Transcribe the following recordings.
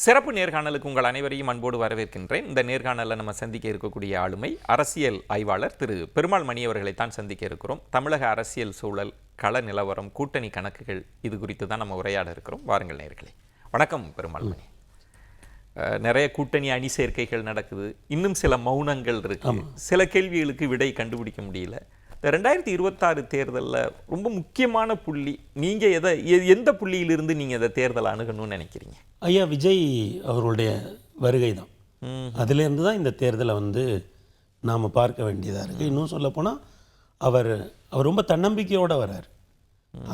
சிறப்பு நேர்காணலுக்கு உங்கள் அனைவரையும் அன்போடு வரவேற்கின்றேன். இந்த நேர்காணலில் நம்ம சந்திக்க இருக்கக்கூடிய ஆளுமை அரசியல் ஆய்வாளர் திரு பெருமாள் மணி அவர்களைத்தான் சந்திக்க இருக்கிறோம். தமிழக அரசியல் சூழல், கள நிலவரம், கூட்டணி கணக்குகள் இது குறித்து தான் நம்ம உரையாட இருக்கிறோம். வாருங்கள் நேயர்களே. வணக்கம் பெருமாள் மணி. நிறைய கூட்டணி அணி சேர்க்கைகள் நடக்குது, இன்னும் சில மௌனங்கள் இருக்கு, சில கேள்விகளுக்கு விடை கண்டுபிடிக்க முடியல. இந்த 2026 தேர்தலில் ரொம்ப முக்கியமான புள்ளி, நீங்கள் எந்த புள்ளியிலிருந்து நீங்கள் இந்த தேர்தலை அணுகணும்னு நினைக்கிறீங்க? ஐயா விஜய் அவர்களுடைய வருகை தான். அதுலேருந்து தான் இந்த தேர்தலை நாம் பார்க்க வேண்டியதாக இருக்குது. இன்னும் சொல்லப்போனால் அவர் ரொம்ப தன்னம்பிக்கையோடு வர்றார்.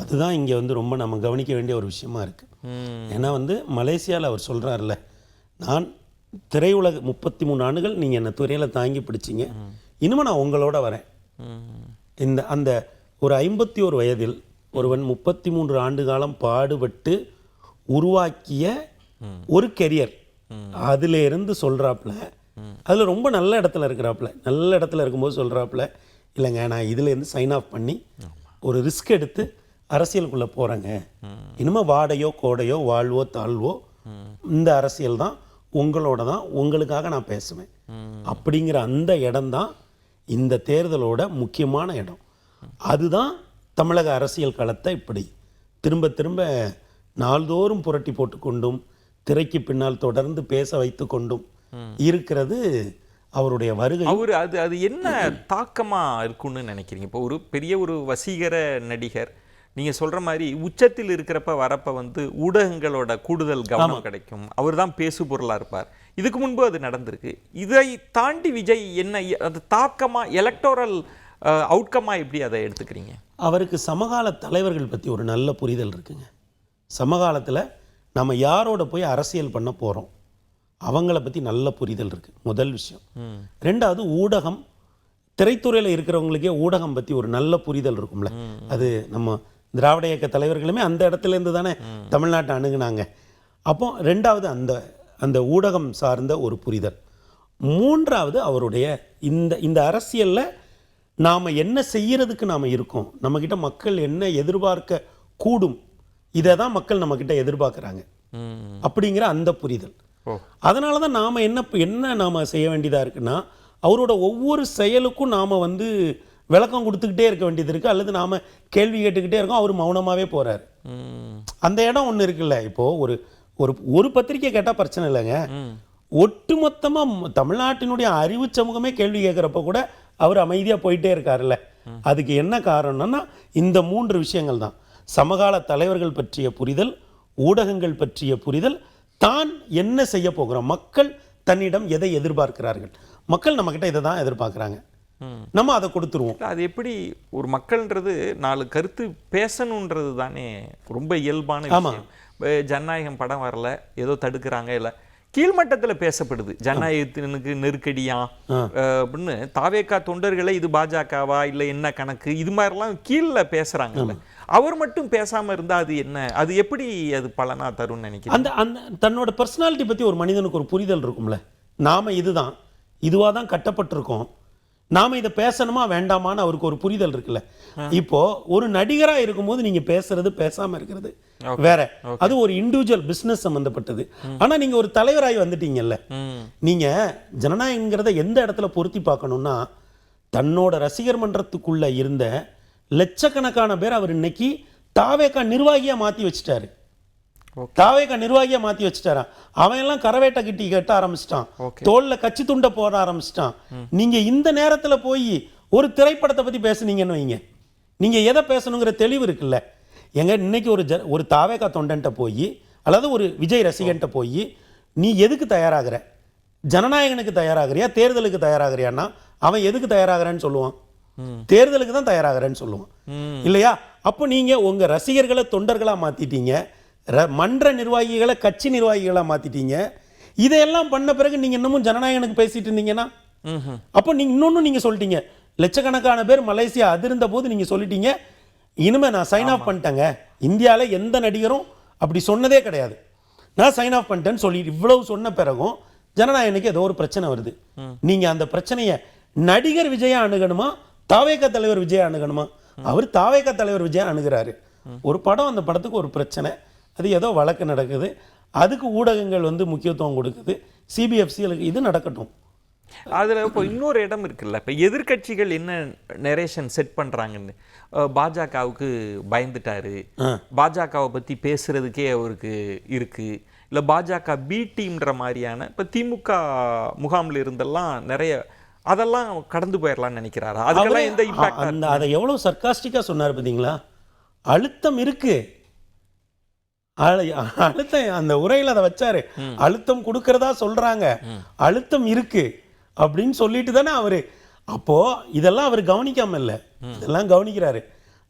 அதுதான் இங்கே ரொம்ப நம்ம கவனிக்க வேண்டிய ஒரு விஷயமா இருக்குது. ஏன்னா மலேசியாவில் அவர் சொல்கிறார்ல, நான் திரையுலக 33 ஆண்டுகள் நீங்கள் என்னை துறையில் தாங்கி பிடிச்சிங்க, இனிமே நான் உங்களோட வரேன். அந்த ஒரு 51 வயதில் ஒருவன் 33 ஆண்டு காலம் பாடுபட்டு உருவாக்கிய ஒரு கெரியர், அதில் இருந்து சொல்கிறாப்புல, அதில் ரொம்ப நல்ல இடத்துல இருக்கிறாப்புல, நல்ல இடத்துல இருக்கும்போது சொல்கிறாப்புல, இல்லைங்க நான் இதுலேருந்து சைன் ஆஃப் பண்ணி ஒரு ரிஸ்க் எடுத்து அரசியலுக்குள்ளே போகிறேங்க, இனிமேல் வாடையோ கோடையோ வாழ்வோ தாழ்வோ இந்த அரசியல் தான், உங்களோட தான், உங்களுக்காக நான் பேசுவேன் அப்படிங்கிற அந்த இடம்தான் இந்த தேர்தலோட முக்கியமான இடம். அதுதான் தமிழக அரசியல் களத்தை இப்படி திரும்ப திரும்ப நாள்தோறும் புரட்டி போட்டுக்கொண்டும் திரைக்கு பின்னால் தொடர்ந்து பேச வைத்து கொண்டும் இருக்கிறது அவருடைய வருகை. அது என்ன தாக்கமா இருக்குன்னு நினைக்கிறீங்க? இப்போ ஒரு பெரிய ஒரு வசீகர நடிகர், நீங்க சொல்ற மாதிரி உச்சத்தில் இருக்கிறப்ப வரப்ப ஊடகங்களோட கூடுதல் கவனம் கிடைக்கும், அவர் தான் பேசு பொருளா இருப்பார். இதுக்கு முன்பு அது நடந்திருக்கு. இதை தாண்டி விஜய் என்ன அது தாக்கமா, எலக்டோரல் அவுட்கமா எப்படி அதை எடுத்துக்கிறீங்க? அவருக்கு சமகால தலைவர்கள் பற்றி ஒரு நல்ல புரிதல் இருக்குங்க. சமகாலத்தில் நம்ம யாரோட போய் அரசியல் பண்ண போகிறோம் அவங்கள பற்றி நல்ல புரிதல் இருக்குது, முதல் விஷயம். ரெண்டாவது, ஊடகம், திரைத்துறையில் இருக்கிறவங்களுக்கே ஊடகம் பற்றி ஒரு நல்ல புரிதல் இருக்கும்ல. அது நம்ம திராவிட இயக்க தலைவர்களுமே அந்த இடத்துலேருந்து தானே தமிழ்நாட்டை அணுகுனாங்க. அப்போ ரெண்டாவது அந்த ஊடகம் சார்ந்த ஒரு புரிதல். மூன்றாவது, அவருடைய இந்த அரசியலில் நாம் என்ன செய்யறதுக்கு நாம் இருக்கோம், நம்மக்கிட்ட மக்கள் என்ன எதிர்பார்க்க கூடும், இதை தான் மக்கள் நம்மக்கிட்ட எதிர்பார்க்குறாங்க அப்படிங்கிற அந்த புரிதல். அதனால தான் நாம் என்ன நாம் செய்ய வேண்டியதாக இருக்குன்னா, அவரோட ஒவ்வொரு செயலுக்கும் நாம் விளக்கம் கொடுத்துக்கிட்டே இருக்க வேண்டியது இருக்குது, அல்லது நாம் கேள்வி கேட்டுக்கிட்டே இருக்கோம், அவர் மௌனமாகவே போகிறார். அந்த இடம் ஒன்று இருக்குல்ல. இப்போது ஒரு பத்திரிக்கை கேட்டால் பிரச்சனை இல்லைங்க, ஒட்டுமொத்தமாக தமிழ்நாட்டினுடைய அறிவு சமூகமே கேள்வி கேட்குறப்ப கூட அவர் அமைதியாக போயிட்டே இருக்காருல்ல. அதுக்கு என்ன காரணம்னா இந்த 3 விஷயங்கள் தான்: சமகால தலைவர்கள் பற்றிய புரிதல், ஊடகங்கள் பற்றிய புரிதல், தான் என்ன செய்ய போகிறோம், மக்கள் தன்னிடம் எதை எதிர்பார்க்கிறார்கள், மக்கள் நம்மக்கிட்ட இதை தான் எதிர்பார்க்குறாங்க, நம்ம அதை கொடுத்துருவோம். அது எப்படி ஒரு மக்கள்ன்றது 4 கருத்து பேசணுன்றது தானே ரொம்ப இயல்பான விஷயம். ஜனநாயகம் படம் வரல, ஏதோ தடுக்கிறாங்க, இல்லை கீழ்மட்டத்தில் பேசப்படுது, ஜனநாயகத்தினுக்கு நெருக்கடியா அப்படின்னு தாவேக்கா தொண்டர்களை இது பாஜகவா இல்லை என்ன கணக்கு, இது மாதிரிலாம் கீழே பேசுறாங்கல்ல. அவர் மட்டும் பேசாம இருந்தா அது என்ன, அது எப்படி அது பலனா தரும்னு நினைக்கிறேன். அந்த தன்னோட பர்சனாலிட்டி பத்தி ஒரு மனிதனுக்கு ஒரு புரிதல் இருக்கும்ல. நாம இதுவாக தான் கட்டப்பட்டிருக்கோம், நாம இதை பேசணுமா வேண்டாமான்னு அவருக்கு ஒரு புரிதல் இருக்குல்ல. இப்போ ஒரு நடிகரா இருக்கும்போது நீங்க பேசுறது பேசாம இருக்கிறது வேற, அது ஒரு இண்டிவிஜுவல் பிசினஸ் சம்பந்தப்பட்டது. ஆனா நீங்க ஒரு தலைவராகி வந்துட்டீங்கல்ல, நீங்க ஜனநாயகங்கிறத எந்த இடத்துல பொருத்தி பார்க்கணும்னா, தன்னோட ரசிகர் மன்றத்துக்குள்ள இருந்த லட்சக்கணக்கான பேர் அவர் இன்னைக்கு தாவேக்கா நிர்வாகியா மாத்தி வச்சுட்டாரு. தாவேக்கா நிர்வாகியா மாத்தி வச்சுட்டாரா, அவன் எல்லாம் கரவேட்டை கிட்டி கட்ட ஆரம்பிச்சிட்டான், தோல்ல கட்சி துண்டை போட ஆரம்பிச்சிட்டான். நீங்க இந்த நேரத்துல போய் ஒரு திரைப்படத்தை பத்தி பேசுனீங்கன்னு வைங்க, நீங்க எதை பேசணுங்கிற தெளிவு இருக்குல்ல. எங்க இன்னைக்கு ஒரு தாவேக்கா தொண்டன்ட்ட போய், அல்லது ஒரு விஜய் ரசிகன்ட்ட போய், நீ எதுக்கு தயாராகிற, ஜனநாயகனுக்கு தயாராகிறியா தேர்தலுக்கு தயாராகிறியான்னா அவன் எதுக்கு தயாராகிறேன்னு சொல்லுவான், தேர்தலுக்கு தான் தயாராகிறேன்னு சொல்லுவான் இல்லையா. அப்போ நீங்க உங்க ரசிகர்களை தொண்டர்களா மாத்திட்டீங்க, மன்ற நிர்வாகிகளை கட்சி நிர்வாகிகளா மாத்திட்டீங்க. இதையெல்லாம் பண்ண பிறகு நீங்க இன்னமும் ஜனநாயகனுக்கு பேசிட்டு இருந்தீங்கன்னா, அப்போ நீங்க இன்னொன்னு நீங்க சொல்லிட்டீங்க, லட்சக்கணக்கான பேர் மலேசியா அதிர்ந்த போது நீங்க சொல்லிட்டீங்க, இனிமே நான் சைன் ஆஃப் பண்ணிட்டேங்க. இந்தியாவில் எந்த நடிகரும் அப்படி சொன்னதே கிடையாது, நான் சைன் ஆஃப் பண்ணிட்டேன்னு சொல்லி இவ்வளவு சொன்ன பிறகும் ஜனநாயகனுக்கு ஏதோ ஒரு பிரச்சனை வருது. நீங்க அந்த பிரச்சனையை நடிகர் விஜயா அணுகணுமா, தாவேக்கா தலைவர் விஜயா அணுகணுமா? அவர் தாவேக்கா தலைவர் விஜயா அணுகிறாரு. ஒரு படம், அந்த படத்துக்கு ஒரு பிரச்சனை, அது ஏதோ வழக்கு நடக்குது, அதுக்கு ஊடகங்கள் வந்து முக்கியத்துவம் கொடுக்குது. சிபிஎஃப்சிகளுக்கு இது நடக்கட்டும். அதில் இப்போ இன்னொரு இடம் இருக்குல்ல, இப்போ எதிர்க்கட்சிகள் என்ன நரேஷன் செட் பண்ணுறாங்கன்னு, பாஜகவுக்கு பயந்துட்டாரு, பாஜகவை பற்றி பேசுறதுக்கே அவருக்கு இருக்கு, இல்லை பாஜக பி டீம்ன்ற மாதிரியான இப்போ திமுக முகாமில் இருந்தெல்லாம் நிறைய அதெல்லாம் கடந்து போயிடலாம்னு நினைக்கிறாரா? அதுக்கெல்லாம் எந்த இம்பாக்ட்? அந்த அதை எவ்வளோ சர்க்காஸ்டிக்காக சொன்னார் பார்த்தீங்களா? அழுத்தம் இருக்கு, அழுத்தம் அந்த உரையில் அதை வச்சாரு. அழுத்தம் கொடுக்கறதா சொல்றாங்க, அழுத்தம் இருக்கு அப்படின்னு சொல்லிட்டு தானே அவரு. அப்போ இதெல்லாம் அவர் கவனிக்காம இல்லை, இதெல்லாம் கவனிக்கிறாரு.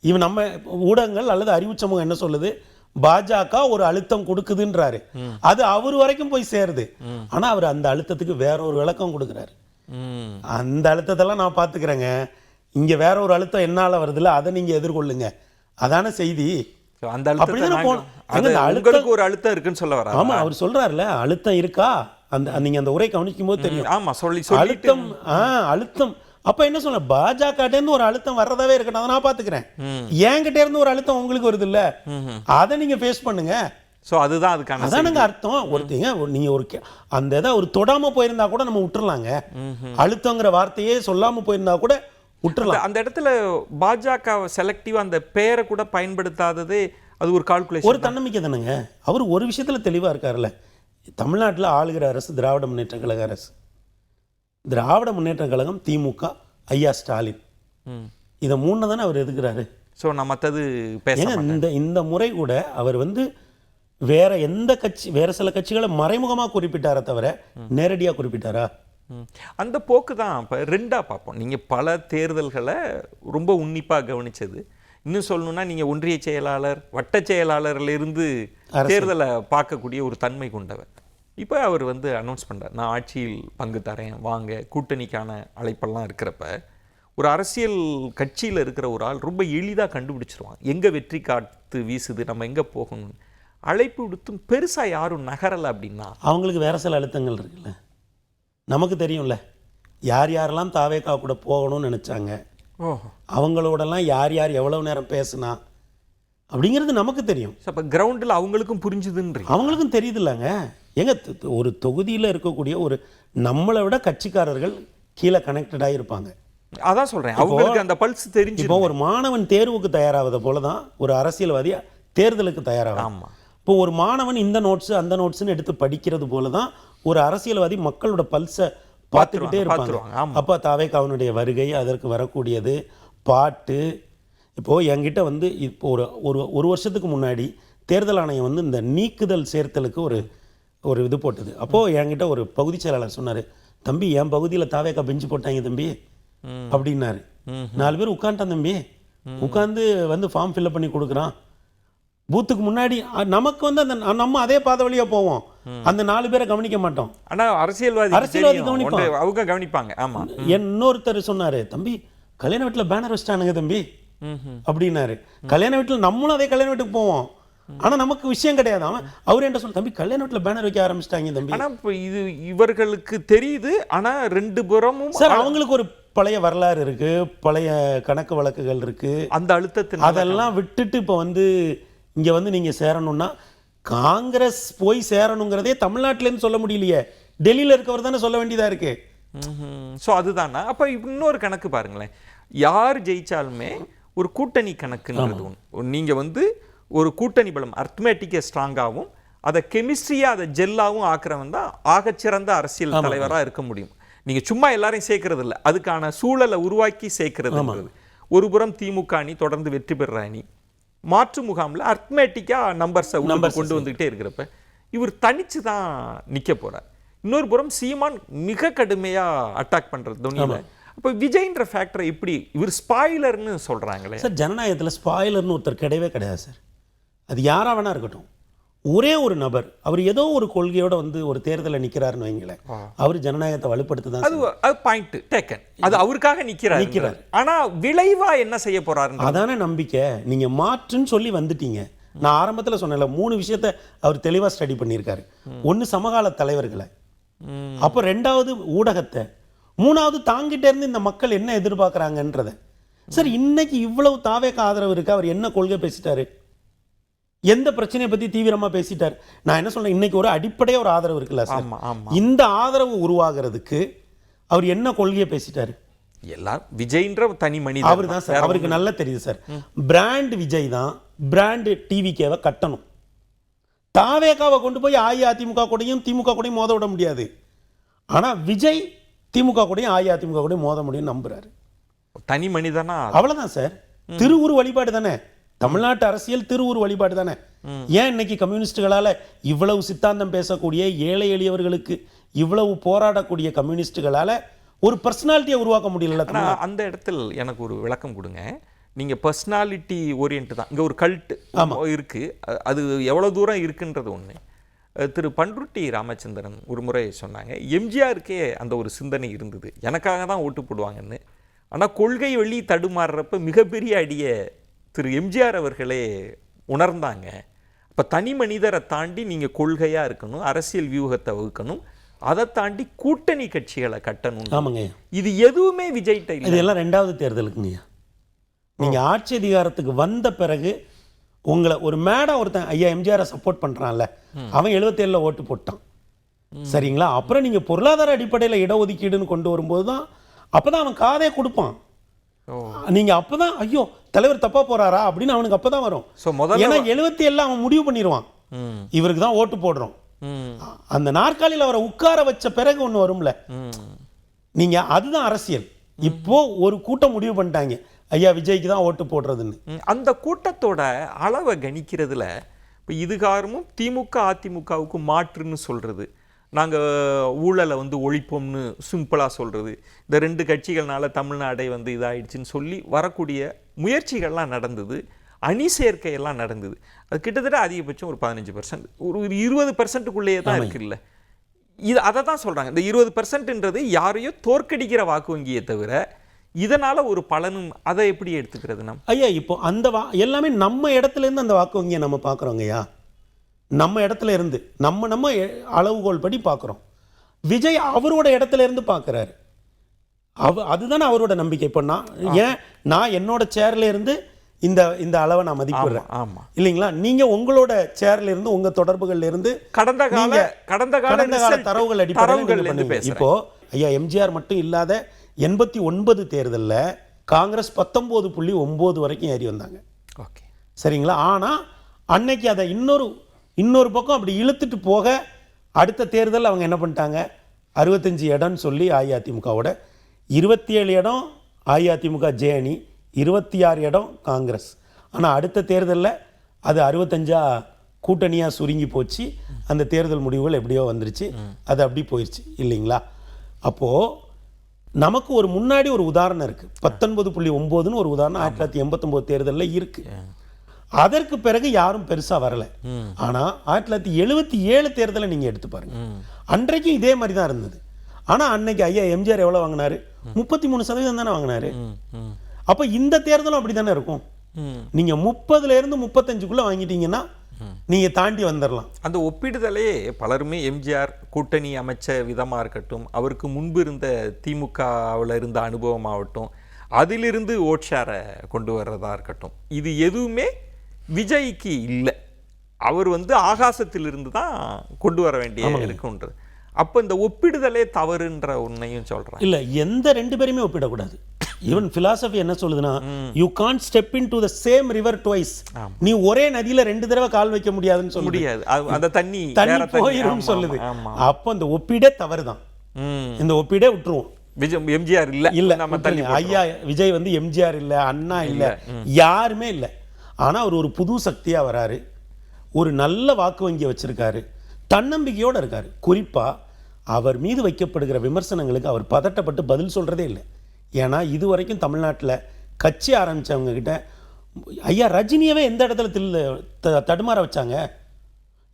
இவன் நம்ம ஊடகங்கள் அல்லது அறிவு சமூகம் என்ன சொல்லுது? பாஜக ஒரு அழுத்தம் கொடுக்குதுன்றாரு. அது அவர் வரைக்கும் போய் சேருது. ஆனா அவர் அந்த அழுத்தத்துக்கு வேற ஒரு விளக்கம் கொடுக்குறாரு. அந்த அழுத்தத்தெல்லாம் நான் பார்த்துக்கிறேங்க, இங்க வேற ஒரு அழுத்தம் என்னால வருதுல்ல, அதை நீங்க எதிர்கொள்ளுங்க, அதான செய்தி. அந்த அழுத்தம் ஒரு அழுத்தம் இருக்குன்னு சொல்ல வர. ஆமா, அவர் சொல்றாருல அழுத்தம் இருக்கா, அந்த நீங்க அந்த உரை கவனிக்கும் போது தெரியும். ஆமா, சொல்லி அழுத்தம் அழுத்தம். அப்ப என்ன சொல்ல, பாஜக இருந்து ஒரு அழுத்தம் வர்றதாவே இருக்கட்டும், அதை நான் பாத்துக்கிறேன். என்கிட்ட இருந்து ஒரு அழுத்தம் உங்களுக்கு வருது இல்ல, அதை நீங்க ஃபேஸ் பண்ணுங்க. சோ அதுதான் அதுக்கான அதானுங்க அர்த்தம். ஒருத்தங்க நீங்க ஒரு அந்த இதை ஒரு தொடாம போயிருந்தா கூட நம்ம விட்டுறலாங்க. அழுத்தங்கிற வார்த்தையே சொல்லாம போயிருந்தா கூட விட்டுறலாம். அந்த இடத்துல பாஜக செலக்டிவா அந்த பெயரை கூட பயன்படுத்தாததே அது ஒரு கால்குலேஷன், ஒரு தன்னம்பிக்கை தானுங்க. அவர் ஒரு விஷயத்துல தெளிவா இருக்காருல்ல, தமிழ்நாட்டில் ஆளுகிற அரசு திராவிட முன்னேற்ற கழக அரசு. திராவிட முன்னேற்ற கழகம், திமுக, ஐயா ஸ்டாலின், இதை மூணு தானே அவர் எதுக்குறாரு. ஸோ நான் மற்றது பேச இந்த முறை கூட அவர் வந்து வேற எந்த கட்சி, வேற சில கட்சிகளை மறைமுகமாக குறிப்பிட்டாரே தவிர நேரடியாக குறிப்பிட்டாரா? அந்த போக்கு தான் இப்போ ரெண்டாக பார்ப்போம். நீங்கள் பல தேர்தல்களை ரொம்ப உன்னிப்பாக கவனிச்சது. இன்னும் சொல்லணும்னா நீங்கள் ஒன்றிய செயலாளர், வட்ட செயலாளர்லேருந்து தேர்தலை பார்க்கக்கூடிய ஒரு தன்மை கொண்டவர். இப்போ அவர் வந்து அனௌன்ஸ் பண்ணுறார், நான் ஆட்சியில் பங்கு தரேன் வாங்க, கூட்டணிக்கான அழைப்பெல்லாம் இருக்கிறப்ப ஒரு அரசியல் கட்சியில் இருக்கிற ஒரு ஆள் ரொம்ப எளிதாக கண்டுபிடிச்சிருவான் எங்கே வெற்றி காத்து வீசுது, நம்ம எங்கே போகணும். அழைப்பு விடுத்தும் பெருசாக யாரும் நகரலை அப்படின்னா அவங்களுக்கு வேற சில அழுத்தங்கள் இருக்குல்ல, நமக்கு தெரியும்ல. யார் யாரெல்லாம் தாவேகா கூட போகணும்னு நினச்சாங்க, அவங்களோடலாம் யார் யார் எவ்வளவு நேரம் பேசுனா அப்படிங்கிறது நமக்கு தெரியும். அப்போ கிரவுண்டில் அவங்களுக்கும் புரிஞ்சுதுன்ற, அவங்களுக்கும் தெரியுது இல்லைங்க. எங்க ஒரு தொகுதியில் இருக்கக்கூடிய ஒரு நம்மளை விட கட்சிக்காரர்கள் கீழே கனெக்டடாக இருப்பாங்க. அதான் சொல்கிறேன், அவங்களுக்கு அந்த பல்ஸ் தெரிஞ்சு. இப்போ ஒரு மாணவன் தேர்வுக்கு தயாராவதை போல தான் ஒரு அரசியல்வாதி தேர்தலுக்கு தயாராகும். ஆமாம். இப்போ ஒரு மாணவன் இந்த நோட்ஸு அந்த நோட்ஸ்ன்னு எடுத்து படிக்கிறது போல தான் ஒரு அரசியல்வாதி மக்களோட பல்ஸை பார்த்துக்கிட்டே இருப்பாங்க. அப்போ தாவேகாவினுடைய வருகை, அதற்கு வரக்கூடியது, பாட்டு. இப்போது என்கிட்ட வந்து இப்போ ஒரு வருஷத்துக்கு முன்னாடி தேர்தல் ஆணையம் வந்து இந்த நீக்குதல் சேர்த்தலுக்கு ஒரு இது போட்டது. அப்போது என்கிட்ட ஒரு பகுதி செயலாளர் சொன்னார், தம்பி என் பகுதியில் தாவேகா பெஞ்சு போட்டாங்க தம்பி அப்படின்னாரு. 4 பேர் உட்காந்துட்டான் தம்பி, உட்காந்து வந்து ஃபார்ம் ஃபில்அப் பண்ணி கொடுக்குறான். பூத்துக்கு முன்னாடி நமக்கு வந்து அந்த நம்ம அதே பாதை வழியா போவோம், அந்த 4 பேரை கவனிக்க மாட்டோம். ஆனா அரசியல்வாதி கவனிப்பாங்க, அவங்க கவனிப்பாங்க. ஆமா. இன்னொருத்தர் சொன்னாரு, தம்பி கல்யாண வீட்டுல பேனர் வச்சிட்டானுங்க தம்பி அப்படின்னாரு. கல்யாண வீட்டுல நம்மளும் அதே கல்யாண வீட்டுக்கு போவோம், ஆனா நமக்கு விஷயம் கிடையாது. அவர் என்ன சொல்ல, தம்பி கல்யாண வீட்டுல பேனர் வைக்க ஆரம்பிச்சிட்டாங்க தம்பி. ஆனா இது இவர்களுக்கு தெரியுது. ஆனா ரெண்டு புறமும் சார் அவங்களுக்கு ஒரு பழைய வரலாறு இருக்கு, பழைய கணக்கு வழக்குகள் இருக்கு, அந்த அழுத்தத்தை அதெல்லாம் விட்டுட்டு இப்போ வந்து இங்கே வந்து நீங்கள் சேரணும்னா காங்கிரஸ் போய் சேரணுங்கிறதே தமிழ்நாட்டிலேருந்து சொல்ல முடியலையே, டெல்லியில் இருக்கவர் தானே சொல்ல வேண்டியதாக இருக்கு. ஸோ அதுதானா? அப்போ இன்னொரு கணக்கு பாருங்களேன், யார் ஜெயிச்சாலுமே ஒரு கூட்டணி கணக்குன்றது ஒன்று. நீங்கள் வந்து ஒரு கூட்டணி பலம் அர்த்மேட்டிக்காக ஸ்ட்ராங்காகவும் அதை கெமிஸ்ட்ரியாக அதை ஜெல்லாகவும் ஆக்குறவன் தான் ஆகச்சிறந்த அரசியல் தலைவராக இருக்க முடியும். நீங்கள் சும்மா எல்லாரையும் சேர்க்கறது இல்லை, அதுக்கான சூழலை உருவாக்கி சேர்க்கறதுன்றது. ஒரு புறம் திமுக அணி தொடர்ந்து வெற்றி பெறுற அணி, மாற்று முகாமில் அர்த்மேட்டிக்காக நம்பர்ஸை கொண்டு வந்துக்கிட்டே இருக்கிறப்ப இவர் தனிச்சு தான் நிற்க போகிறார். இன்னொரு புறம் சீமான் மிக கடுமையாக அட்டாக் பண்ணுறது துணியில். அப்போ விஜய்ன்ற ஃபேக்டரை இப்படி இவர் ஸ்பாயிலர்னு சொல்கிறாங்களே சார். ஜனநாயகத்தில் ஸ்பாயிலர்னு ஒருத்தர் கிடையவே கிடையாது சார். அது யாராக வேணா இருக்கட்டும், ஒரே ஒரு நபர் அவர் ஏதோ ஒரு கொள்கையோட வந்து ஒரு தேர்தலில் நிற்கிறாருன்னு வைங்களேன், அவர் ஜனநாயகத்தை வலுப்படுத்து தான். அது பாயிண்ட் டேக்கன், அது அவருக்காக நிற்கிறார். ஆனால் விளைவா என்ன செய்ய போறாரு அதான நம்பிக்கை. நீங்கள் மாற்றுன்னு சொல்லி வந்துட்டீங்க. நான் ஆரம்பத்தில் சொன்னேன்ல, 3 விஷயத்தை அவர் தெளிவாக ஸ்டடி பண்ணியிருக்காரு. 1 சமகால தலைவர்களை, அப்போ 2வது ஊடகத்தை, 3வது தாங்கிட்ட இருந்து இந்த மக்கள் என்ன எதிர்பார்க்குறாங்கன்றத. சார் இன்னைக்கு இவ்வளவு தாவேக ஆதரவு இருக்கு, அவர் என்ன கொள்கை பேசிட்டாரு? எந்த பிரச்சனையை பற்றி தீவிரமாக பேசிட்டார். நான் என்ன சொல்றேன், இன்னைக்கு ஒரு அடிப்படையாக ஒரு ஆதரவு இருக்குல்ல சார், ஆமா ஆமா இந்த ஆதரவு உருவாகிறதுக்கு அவர் என்ன கொள்கையை பேசிட்டாரு? எல்லாம் விஜய்ன்ற தனி மனிதன் அவர் தான் சார், அவருக்கு நல்லா தெரியுது சார், பிராண்ட் விஜய் தான் பிராண்டு டிவிக்கேவை கட்டணும். தாவேகாவை கொண்டு போய் அஇஅதிமுக கூடயும் திமுக கூடயும் மோத விட முடியாது. ஆனால் விஜய் திமுக கூடயும் அஇஅதிமுக கூடயும் மோத முடியும்னு நம்புறாரு. தனி மனிதனா அவ்வளவுதான் சார். திருவுரு வழிபாடு தானே தமிழ்நாட்டு அரசியல், திருவுரு வழிபாடு தானே. ஏன் இன்னைக்கு கம்யூனிஸ்டுகளால இவ்வளவு சித்தாந்தம் பேசக்கூடிய ஏழை எளியவர்களுக்கு இவ்வளவு போராடக்கூடிய கம்யூனிஸ்டுகளால ஒரு பர்சனாலிட்டியை உருவாக்க முடியல? ஆனா அந்த இடத்தில் எனக்கு ஒரு விளக்கம் கொடுங்க. நீங்க பர்சனாலிட்டி ஓரியன்ட் தான், இங்க ஒரு கல்ட் இருக்கு, அது எவ்வளவு தூரம் இருக்குன்றது ஒண்ணு. திரு பண்ருட்டி ராமச்சந்திரன் ஒரு முறை சொன்னாங்க, எம்ஜிஆருக்கே அந்த ஒரு சிந்தனை இருந்தது, எனக்காக தான் ஓட்டு போடுவாங்கன்னு. ஆனால் கொள்கை வழி தடுமாறுறப்ப மிகப்பெரிய அடியை திரு எம்ஜிஆர் அவர்களே உணர்ந்தாங்க. அப்போ தனி மனிதரை தாண்டி நீங்கள் கொள்கையாக இருக்கணும், அரசியல் வியூகத்தை வகுக்கணும், அதை தாண்டி கூட்டணி கட்சிகளை கட்டணும். ஆமாங்க, இது எதுவுமே விஜய்கிட்ட இல்லை. இதெல்லாம் ரெண்டாவது தேர்தலுக்குங்கய்யா. நீங்கள் ஆட்சி அதிகாரத்துக்கு வந்த பிறகு உங்களை ஒரு மேடம் ஒருத்தன் ஐயா எம்ஜிஆரை சப்போர்ட் பண்ணுறான்ல, அவன் 77 ஓட்டு போட்டான் சரிங்களா. அப்புறம் நீங்கள் பொருளாதார அடிப்படையில் இடஒதுக்கீடுன்னு கொண்டு வரும்போது தான் அப்பதான் அவன் காதே கொடுப்பான். நீங்க அப்பதான் ஐயோ தலைவர் தப்பா போறாரா அப்படின்னு அவனுக்கு அப்பதான் வரும். ஏன்னா 77 அவன் முடிவு பண்ணிடுவான், இவருக்கு தான் ஓட்டு போடுறோம். அந்த நாற்காலியில் அவரை உட்கார வச்ச பிறகு ஒன்று வரும்ல, நீங்க அதுதான் அரசியல். இப்போ ஒரு கூட்டம் முடிவு பண்ணிட்டாங்க ஐயா விஜய்க்கு தான் ஓட்டு போடுறதுன்னு. அந்த கூட்டத்தோட அளவை கணிக்கிறதுல இப்போ இதுகாரமும் திமுக அதிமுகவுக்கு மாற்றுன்னு சொல்றது, நாங்கள் ஊழலை ஒழிப்போம்னு சிம்பிளாக சொல்கிறது, இந்த ரெண்டு கட்சிகள்னால தமிழ்நாடை இதாகிடுச்சின்னு சொல்லி வரக்கூடிய முயற்சிகள்லாம் நடந்தது, அணி சேர்க்கையெல்லாம் நடந்தது. அது கிட்டத்தட்ட அதிகபட்சம் ஒரு 15%, ஒரு 20%க்குள்ளேயே தான் இருக்குல்ல. இது அதை தான் சொல்கிறாங்க, இந்த 20%ன்றது யாரையோ தோற்கடிக்கிற வாக்கு வங்கியை தவிர இதனால் ஒரு பலனும். அதை எப்படி எடுத்துக்கிறது நம்ம? ஐயா இப்போ அந்த எல்லாமே நம்ம இடத்துலேருந்து அந்த வாக்கு வங்கியை நம்ம பார்க்குறோங்கய்யா, நம்ம இடத்துல இருந்து நம்ம அளவுகோல் படி பார்க்குறோம். விஜய் அவரோட இடத்துல இருந்து பார்க்குறாரு, அதுதானே அவரோட நம்பிக்கை. இப்போ நான் என்னோட சேர்ல இருந்து இந்த அளவை நான் மதிப்பிடுறேன் இல்லைங்களா. நீங்க உங்களோட சேர்ல இருந்து உங்க தொடர்புகள்ல இருந்து கடந்த கால தரவுகள் அடிப்படையில் இப்போ ஐயா எம்ஜிஆர் மட்டும் இல்லாத 89 தேர்தலில் காங்கிரஸ் 19.9 வரைக்கும் ஏறி வந்தாங்க சரிங்களா. ஆனா அன்னைக்கு அதை இன்னொரு பக்கம் அப்படி இழுத்துட்டு போக அடுத்த தேர்தல் அவங்க என்ன பண்ணிட்டாங்க, 65 இடம்னு சொல்லி அஇஅதிமுகவோட 27 இடம் அஇஅதிமுக ஜே அணி, 26 இடம் காங்கிரஸ். ஆனால் அடுத்த தேர்தலில் அது 65 கூட்டணியாக சுருங்கி போச்சு. அந்த தேர்தல் முடிவுகள் எப்படியோ வந்துருச்சு, அது அப்படி போயிடுச்சு இல்லைங்களா. அப்போது நமக்கு ஒரு முன்னாடி ஒரு உதாரணம் இருக்குது, 19.9ன்னு ஒரு உதாரணம் 1989 தேர்தலில் இருக்குது. அதற்கு பிறகு யாரும் பெருசா வரல. ஆனா 1977 தேர்தலை நீங்க எடுத்து பாருங்க, அன்றைக்கும் இதே மாதிரி தான் இருந்தது. ஆனா அன்னைக்கு ஐயா எம்ஜிஆர் எவ்வளவு வாங்கினாரு, 33% தானே வாங்கினாரு. அப்ப இந்த தேர்தலும் அப்படித்தானே இருக்கும். நீங்க 30ல இருந்து 35க்குள்ள வாங்கிட்டீங்கன்னா நீங்க தாண்டி வந்துடலாம். அந்த ஒப்பிடுதலே பலருமே எம்ஜிஆர் கூட்டணி அமைச்ச விதமா இருக்கட்டும், அவருக்கு முன்பு இருந்த திமுகவில் இருந்த அனுபவம் ஆகட்டும், அதிலிருந்து ஓட் ஷேரை கொண்டு வர்றதா இருக்கட்டும், இது எதுவுமே விஜய்க்கு இல்லை. அவர் ஆகாசத்திலிருந்து தான் கொண்டு வர வேண்டிய இருக்குன்றது. அப்போ இந்த ஒப்பிடுதலே தவறுன்ற உண்மையும் சொல்கிறேன். இல்லை, எந்த ரெண்டு பேருமே ஒப்பிடக்கூடாது. ஈவன் பிலாசபி என்ன சொல்லுதுன்னா, you can't step in to the same river twice. நீ ஒரே நதியில 2 தடவை கால் வைக்க முடியாதுன்னு சொல்ல முடியாது, அந்த தண்ணி போயிரும் சொல்லுது. அப்போ இந்த ஒப்பீடே தவறு தான், இந்த ஒப்பீடே விட்டுருவோம். எம்ஜிஆர் இல்ல, நம்ம ஐயா விஜய் எம்ஜிஆர் இல்ல, அண்ணா இல்ல, யாருமே இல்லை. ஆனா அவர் ஒரு புது சக்தியா வராரு, ஒரு நல்ல வாக்கு வங்கியை வச்சிருக்காரு, தன்னம்பிக்கையோட இருக்காரு. குறிப்பா அவர் மீது வைக்கப்படுகிற விமர்சனங்களுக்கு அவர் பதட்டப்பட்டு பதில் சொல்றதே இல்லை. ஏன்னா இது வரைக்கும் தமிழ்நாட்டில் கட்சி ஆரம்பிச்சவங்க கிட்ட ஐயா ரஜினியவே எந்த இடத்துல தடுமாற வச்சாங்க.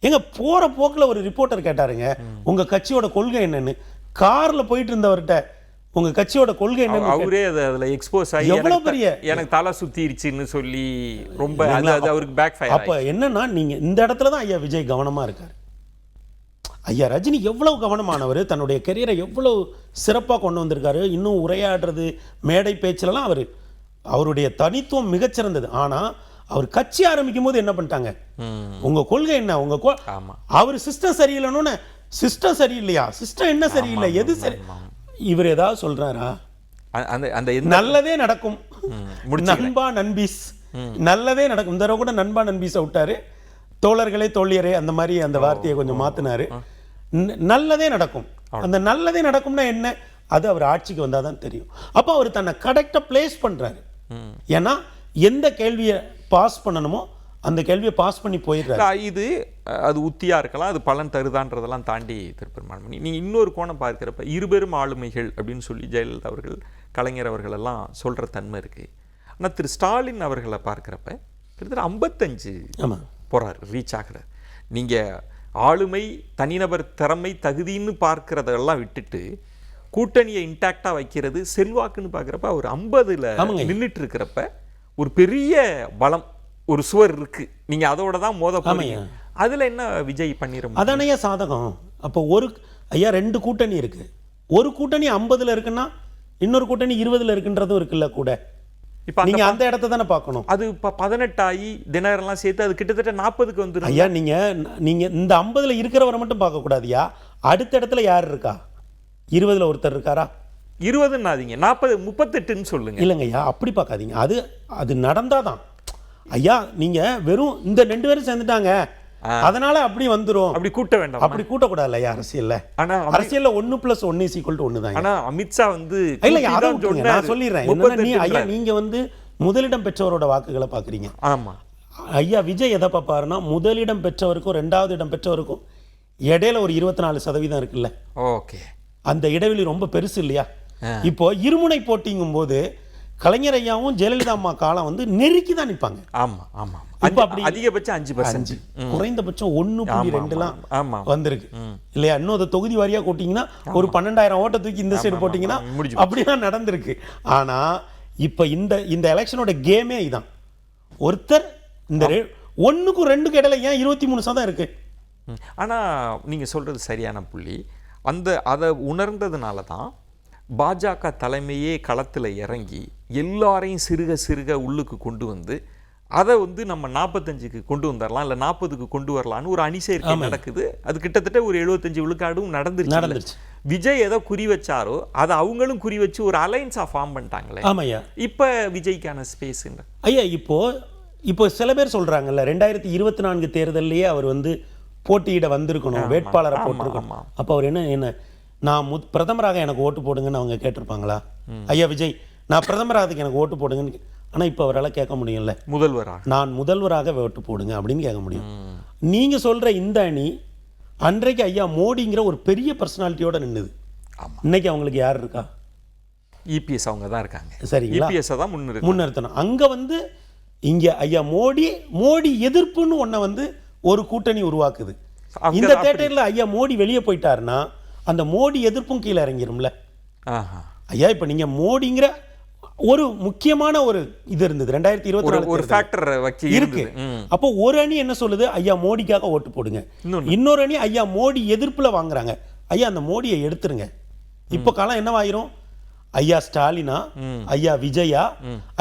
எங்க போற போக்கில் ஒரு ரிப்போர்ட்டர் கேட்டாருங்க, உங்க கட்சியோட கொள்கை என்னன்னு. கார்ல போயிட்டு இருந்தவர்கிட்ட உங்க கட்சியோட கொள்கை என்ன, அவரே அதுல எக்ஸ்போஸ் ஆகி எவ்வளவு பெரிய எனக்கு தலை சுத்திருச்சுன்னு சொல்லி ரொம்ப அவருக்கு பேக் ஃபயர். அப்ப என்னன்னா, நீங்க இந்த இடத்துல தான் ஐயா விஜய் கவனமா இருக்காரு. ஐயா ரஜினி எவ்வளவு கவனமானவர், தன்னுடைய கெரியரை எவ்வளவு சிறப்பாக கொண்டு வந்திருக்காரு. இன்னும் உரையாடுறது, மேடை பேச்சிலலாம் அவருடைய தனித்துவம் மிகச்சிறந்தது. ஆனால் அவர் கட்சி ஆரம்பிக்கும் போது என்ன பண்ணிட்டாங்க, உங்க கொள்கை என்ன, அவர் சிஸ்டம் சரியில்லைன்னு, சிஸ்டம் சரியில்லையா, சிஸ்டம் என்ன சரியில்லை, எது சரி, இவர் ஏதாவது சொல்றாரா? நல்லதே நடக்கும், நண்பா நண்பீஸ், நல்லதே நடக்கும். இந்த தடவை கூட நண்பா நண்பீஸை விட்டாரு, தோழர்களே தோழியரே அந்த மாதிரி அந்த வார்த்தையை கொஞ்சம் மாத்தினாரு. நல்லதே நடக்கும். அந்த நல்லதே நடக்கும்னா என்ன, அது அவர் ஆட்சிக்கு வந்தாதான் தெரியும். அப்போ அவர் தன்னை கரெக்டா பிளேஸ் பண்றாரு. ஏன்னா எந்த கேள்வியை பாஸ் பண்ணணுமோ அந்த கேள்வியை பாஸ் பண்ணி போயிடுறாரு. இது அது உத்தியா இருக்கலாம், அது பலன் தருதான்றதெல்லாம் தாண்டி திருப்பெருமாள்மணி, நீங்க இன்னொரு கோணம் பார்க்கிறப்ப இருபெரும் ஆளுமைகள் அப்படின்னு சொல்லி ஜெயலலிதா அவர்கள், கலைஞர் அவர்கள் எல்லாம் சொல்ற தன்மை இருக்கு. ஆனா திரு ஸ்டாலின் அவர்களை பார்க்கிறப்ப கிட்டத்தட்ட 55 போறாரு, ரீச் ஆகிறார். நீங்க ஆளுமை, தனிநபர் திறமை, தகுதின்னு பார்க்கறதெல்லாம் விட்டுட்டு கூட்டணியை இன்டாக்டா வைக்கிறது, செல்வாக்குன்னு பார்க்குறப்ப அவர் 50ல் நின்றுட்டு இருக்கிறப்ப ஒரு பெரிய பலம், ஒரு சுவர் இருக்கு, நீங்க அதோட தான் மோத போறீங்க. அதுல என்ன விஜய் பண்ணிரும்? அதானையா சாதகம். அப்போ ஒரு ஐயா 2 கூட்டணி இருக்கு, ஒரு கூட்டணி 50ல் இருக்குன்னா இன்னொரு கூட்டணி 20ல் இருக்குன்றதும் இருக்குல்ல கூட. இப்ப நீங்க அந்த இடத்தை தானே பார்க்கணும். அது இப்ப 18 ஆகி தினகரெல்லாம் சேர்த்து அது கிட்டத்தட்ட 40க்கு வந்துடும். ஐயா நீங்க இந்த 50ல் இருக்கிறவரை மட்டும் பார்க்க கூடாதுயா, அடுத்த இடத்துல யார் இருக்கா, 20ல் ஒருத்தர் இருக்காரா? 20ன்னாதீங்க, 40 38ன்னு சொல்லுங்க. இல்லைங்க ஐயா, அப்படி பார்க்காதீங்க. அது நடந்தாதான் ஐயா. நீங்க வெறும் இந்த 2 பேரும் சேர்ந்துட்டாங்க அதனால அப்படி வந்துரும், அப்படி கூட்ட வேண்டாம், அப்படி கூட்டக்கூடாது ஐயா அரசியல்ல. ஆனா அரசியல்ல 1+1 = 1 தான். ஆனா அமித்ஷா வந்து இல்ல நான் சொல்லிடுறேன். ஐயா நீங்க வந்து முதலிடம் பெற்றவரோட வாக்குகளை பாக்குறீங்க. ஆமா ஐயா விஜய் எதை பார்ப்பாருன்னா, முதலிடம் பெற்றவருக்கும் 2வது இடம் பெற்றவருக்கும் இடையில ஒரு 24% இருக்குல்ல. ஓகே, அந்த இடைவெளி ரொம்ப பெருசு இல்லையா? இப்போ இருமுனை போட்டிங்கும் போது கலைஞர் ஐயாவும் ஜெயலலிதா அம்மா காலம் வந்து நெருக்கி தான் நிற்பாங்க. ஆமா ஆமா, அதிகபட்சம் 5%, குறைந்தபட்சம் 1.2 வந்திருக்கு இல்லையா? இன்னும் அதை தொகுதி வாரியா கூட்டிங்கன்னா ஒரு 12,000 ஓட்டை தூக்கி இந்த சைடு போட்டிங்கன்னா அப்படிதான் நடந்திருக்கு. ஆனா இப்ப இந்த எலெக்ஷனோட கேமே இதான். ஒருத்தர் இந்த 1க்கும் 2க்கும் இடையில ஏன் 23% இருக்கு? ஆனா நீங்க சொல்றது சரியான புள்ளி. அதை உணர்ந்ததுனால தான் பாஜக தலைமையே களத்தில் இறங்கி எல்லாரையும் சிறுக உள்ளுக்கு கொண்டு வந்து அதை வந்து நம்ம 45க்கு கொண்டு வந்துடலாம், இல்லை 40க்கு கொண்டு வரலான்னு ஒரு அணி சேர்க்கை நடக்குது. அது கிட்டத்தட்ட ஒரு 75 விழுக்காடும் நடந்துருச்சு. விஜய் எதை குறி வச்சாரோ அதை அவங்களும் குறி வச்சு ஒரு அலைன்ஸாக ஃபார்ம் பண்ணிட்டாங்களே. ஆமாய்யா, இப்போ விஜய்க்கான ஸ்பேஸ் ஐயா. இப்போ சில பேர் சொல்றாங்கல்ல, 2024 தேர்தலையே அவர் வந்து போட்டியிட வந்திருக்கணும், வேட்பாளரை போட்டிருக்கணும். அப்போ அவர் என்ன நான் பிரதமராக எனக்கு ஓட்டு போடுங்கன்னு அவங்க கேட்டிருப்பாங்களா? ஐயா விஜய் நான் பிரதமராக எனக்கு ஓட்டு போடுங்கன்னு. ஆனால் இப்போ அவரால் கேட்க முடியும்ல, நான் முதல்வராக ஓட்டு போடுங்க அப்படின்னு கேட்க முடியும். நீங்கள் சொல்கிற இந்த அணி அன்றைக்கு ஐயா மோடிங்கிற ஒரு பெரிய பர்சனாலிட்டியோட நின்றுது. இன்னைக்கு அவங்களுக்கு யார் இருக்கா? இபிஎஸ் அவங்க தான் இருக்காங்க. சரிங்களா? இபிஎஸ் தான் முன்னிறுத்தணும். அங்கே வந்து இங்கே ஐயா மோடி எதிர்ப்புன்னு ஒன்றை வந்து ஒரு கூட்டணி உருவாக்குது. இந்த தேட்டரில் ஐயா மோடி வெளியே போயிட்டாருன்னா அந்த மோடி எதிர்ப்பும் கீழே இறங்கிரும்ல. ஐயா இப்போ நீங்க மோடிங்கிற ஒரு முக்கியமான ஒரு இது இருந்தது 2024 ஒரு ஃபேக்டர் இருக்கு. அப்போ ஒரு அணி என்ன சொல்லுது, ஐயா மோடிக்காக ஓட்டு போடுங்க. இன்னொரு அணி ஐயா மோடி எதிர்ப்புல வாங்குறாங்க. ஐயா அந்த மோடியை எடுத்துருங்க. இப்போ காலம் என்னவாயிரும், ஐயா ஸ்டாலினா, ஐயா விஜயா,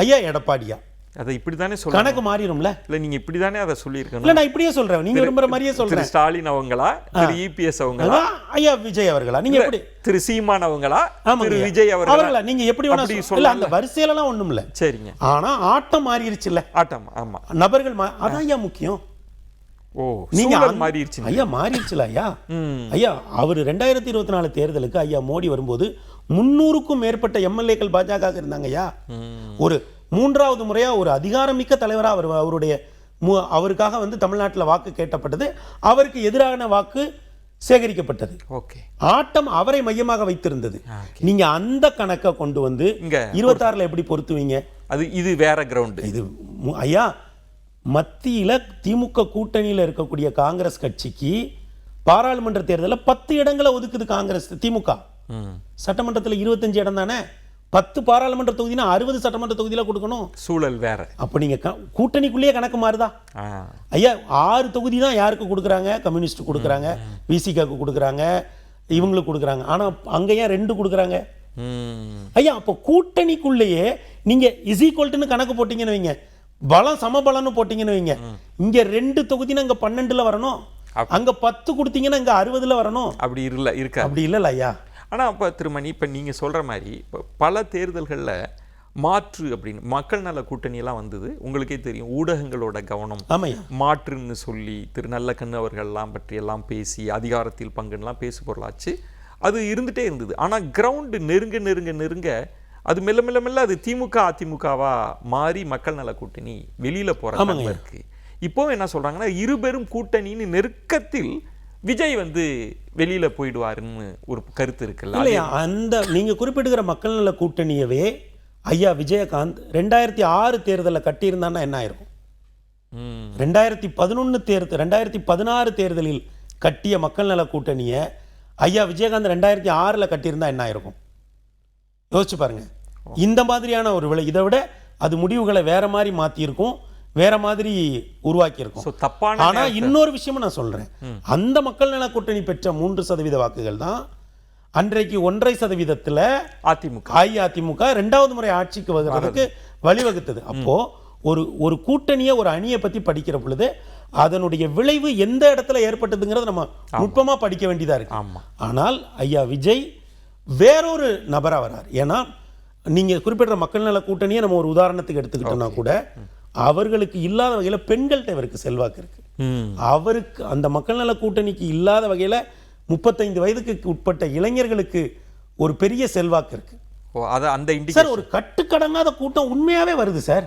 ஐயா எடப்பாடியா, அதை இப்படிதானே சொல்ல கணக்கு மாறிடும்ல. இல்ல நீங்க இப்படிதானே அதை சொல்லியிருக்கணும். இல்ல நான் இப்படியே சொல்றேன், நீங்க விரும்புற மாதிரியே சொல்றேன். ஸ்டாலின் அவங்களா, திரு இபிஎஸ் அவங்களா, ஐயா விஜய் அவர்களா, நீங்க எப்படி திரு சீமான் அவங்களா, திரு விஜய் அவர்களா, நீங்க எப்படி வேணா சொல்ல. அந்த வரிசையில எல்லாம் ஒண்ணும் இல்ல. சரிங்க. ஆனா ஆட்டம் மாறிடுச்சுல்ல. ஆட்டம், ஆமா, நபர்கள் அதான் ஐயா முக்கியம். நீங்க மாறிடுச்சு ஐயா, மாறிடுச்சுல ஐயா. ஐயா அவர் 2024 தேர்தலுக்கு ஐயா மோடி வரும்போது 300க்கும் மேற்பட்ட எம்எல்ஏக்கள் பாஜக இருந்தாங்க ஐயா. ஒரு 3வது முறையா ஒரு அதிகாரமிக்க தலைவராக அவருக்காக வந்து தமிழ்நாட்டில் வாக்கு கேட்டப்பட்டது. அவருக்கு எதிரான வாக்கு சேகரிக்கப்பட்டது. ஆட்டம் அவரை மையமாக வைத்திருந்தது. நீங்க அந்த கணக்கை கொண்டு வந்து 26ல் எப்படி பொருத்துவீங்க? இது வேற கிரவுண்ட். இது ஐயா மத்தியில திமுக கூட்டணியில் இருக்கக்கூடிய காங்கிரஸ் கட்சிக்கு பாராளுமன்ற தேர்தலில் 10 இடங்களை ஒதுக்குது காங்கிரஸ். திமுக சட்டமன்றத்தில் 25 இடம் தானே. 10 பாராளுமன்ற தொகுதினா 60 சட்டமன்ற தொகுதியில கொடுக்கணும். சூழல் வேற. அப்ப நீங்க கூட்டணிக்குள்ளேயே கணக்கு மாறுதா? ஐயா 6 தொகுதி தான் யாருக்கு கொடுக்குறாங்க? கம்யூனிஸ்ட் கொடுக்குறாங்க, விசிகாக்கு கொடுக்குறாங்க, இவங்களுக்கு கொடுக்குறாங்க. ஆனா அங்க ஏன் 2 கொடுக்குறாங்க? ஐயா அப்போ கூட்டணிக்குள்ளேயே நீங்க இஸ் ஈக்குவல் டு கணக்கு போட்டீங்கன்னு வைங்க, பலம் சமபலம்னு போட்டீங்கன்னு வைங்க, இங்க 2 தொகுதினா இங்க 12ல வரணும், அங்க 10 கொடுத்தீங்கன்னா இங்க 60ல வரணும். அப்படி இருக்க அப்படி இல்லைல்ல ஐயா. ஆனா அப்ப திருமணி இப்ப நீங்க சொல்ற மாதிரி இப்ப பல தேர்தல்கள்ல மாற்று அப்படின்னு மக்கள் நல கூட்டணி எல்லாம் வந்தது. உங்களுக்கே தெரியும், ஊடகங்களோட கவனம் ஆமையா மாற்றுன்னு சொல்லி திரு நல்லக்கண்ணு அவர்கள்லாம் பற்றி எல்லாம் பேசி அதிகாரத்தில் பங்குலாம் பேசு பொருளாச்சு. அது இருந்துட்டே இருந்தது. ஆனா கிரவுண்டு நெருங்க நெருங்க நெருங்க அது மெல்ல மெல்ல மெல்ல அது திமுக அதிமுகவா மாறி மக்கள் நல கூட்டணி வெளியில போற தன்மை இருக்கு. இப்போ என்ன சொல்றாங்கன்னா, இருபெரும் கூட்டணின்னு நெருக்கத்தில் விஜய் வந்து வெளியில போயிடுவாருன்னு ஒரு கருத்து இருக்குல்ல. இல்லையா, அந்த நீங்க குறிப்பிடுகிற மக்கள் நல கூட்டணியவே ஐயா விஜயகாந்த் 2006 தேர்தலில் கட்டியிருந்தான்னா என்ன ஆயிருக்கும்? 2016 தேர்தலில் கட்டிய மக்கள் நல கூட்டணியை ஐயா விஜயகாந்த் 2006 கட்டியிருந்தா என்ன ஆயிருக்கும்? யோசிச்சு பாருங்க. இந்த மாதிரியான ஒரு விலை, இதை விட அது முடிவுகளை வேற மாதிரி மாற்றிருக்கும், வேற மாதிரி உருவாக்கி இருக்கும். ஆனா இன்னொரு விஷயமும் நான் சொல்றேன், அந்த மக்கள் நல கூட்டணி பெற்ற 3% வாக்குகள் தான் அன்றைக்கு 1.5% அஇஅதிமுக 2வது முறை ஆட்சிக்கு வருவதற்கு வழிவகுத்தது. அப்போ ஒரு கூட்டணியை ஒரு அணியை பத்தி படிக்கிற பொழுது அதனுடைய விளைவு எந்த இடத்துல ஏற்பட்டதுங்கிறத நம்ம நுட்பமா படிக்க வேண்டியதா இருக்கு. ஆனால் ஐயா விஜய் வேறொரு நபரா வர்றார். ஏன்னா நீங்க குறிப்பிட்ட மக்கள் நல கூட்டணியை நம்ம ஒரு உதாரணத்துக்கு எடுத்துக்கிட்டோம்னா கூட அவர்களுக்கு இல்லாத வகையில பெண்கள்கிட்ட இவருக்கு செல்வாக்கு இருக்கு. அவருக்கு அந்த மக்கள் நல கூட்டணிக்கு இல்லாத வகையில 35 வயதுக்கு உட்பட்ட இளைஞர்களுக்கு ஒரு பெரிய செல்வாக்கு இருக்கு. சார், ஒரு கட்டுக்கடங்காத கூட்டம் உண்மையாவே வருது சார்.